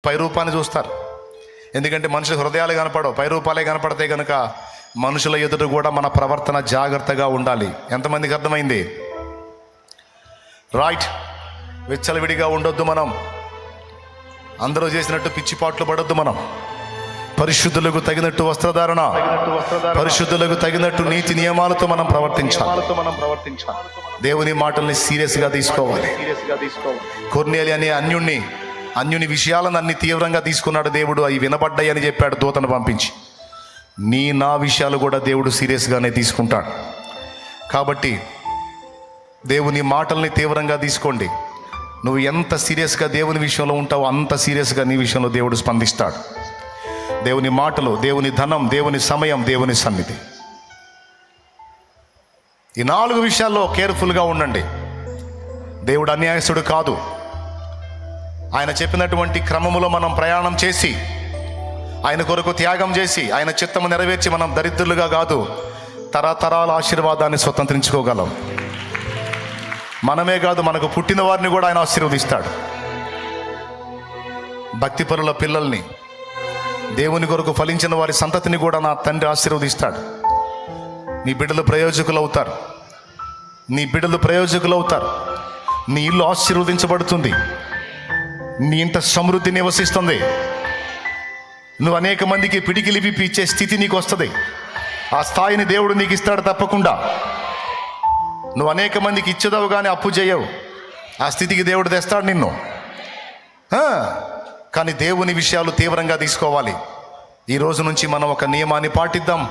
పై రూపాన్ని చూస్తారు. ఎందుకంటే మనుషుల హృదయాలు కనపడవు, పై రూపాలే కనపడితే కనుక మనుషుల ఎదుట కూడా మన ప్రవర్తన జాగ్రత్తగా ఉండాలి. ఎంతమందికి అర్థమైంది? రైట్. విచ్చలవిడిగా ఉండొద్దు, మనం అందరూ చేసినట్టు పిచ్చిపాట్లు పడొద్దు. మనం పరిశుద్ధులకు తగినట్టు వస్త్రధారణ, పరిశుద్ధులకు తగినట్టు నీతి నియమాలతో మనం ప్రవర్తించాలి. దేవుని మాటల్ని సీరియస్గా తీసుకోవాలి. కొర్నేలి అనే అన్యుని విషయాలను అన్ని తీవ్రంగా తీసుకున్నాడు దేవుడు. అవి వినబడ్డాయి అని చెప్పాడు దూతను పంపించి. నా విషయాలు కూడా దేవుడు సీరియస్గానే తీసుకుంటాడు. కాబట్టి దేవుని మాటల్ని తీవ్రంగా తీసుకోండి. నువ్వు ఎంత సీరియస్గా దేవుని విషయంలో ఉంటావో అంత సీరియస్గా నీ విషయంలో దేవుడు స్పందిస్తాడు. దేవుని మాటలు, దేవుని ధనం, దేవుని సమయం, దేవుని సన్నిధి, ఈ 4 విషయాల్లో కేర్ఫుల్గా ఉండండి. దేవుడు అన్యాయస్తుడు కాదు. ఆయన చెప్పినటువంటి క్రమములో మనం ప్రయాణం చేసి, ఆయన కొరకు త్యాగం చేసి, ఆయన చిత్తము నెరవేర్చి మనం దరిద్రులుగా కాదు, తరతరాల ఆశీర్వాదాన్ని స్వతంత్రించుకోగలం. మనమే కాదు, మనకు పుట్టిన వారిని కూడా ఆయన ఆశీర్వదిస్తాడు. భక్తిపరుల పిల్లల్ని, దేవుని కొరకు ఫలించిన వారి సంతతిని కూడా నా తండ్రి ఆశీర్వదిస్తాడు. నీ బిడ్డలు ప్రయోజకులు అవుతారు. నీ ఇల్లు ఆశీర్వదించబడుతుంది. నీ ఇంట సమృద్ధి నివసిస్తుంది. నువ్వు అనేక మందికి పిడికిలి విప్పి ఇచ్చే స్థితి నీకు వస్తుంది. ఆ స్థాయిని దేవుడు నీకు ఇస్తాడు తప్పకుండా. నువ్వు అనేక మందికి ఇచ్చేదావు కానీ అప్పు చేయవు. ఆ స్థితికి దేవుడు తెస్తాడు నిన్ను. కానీ దేవుని విషయాలు తీవ్రంగా తీసుకోవాలి. ఈ రోజు నుంచి మనం ఒక నియమాన్ని పాటిద్దాం.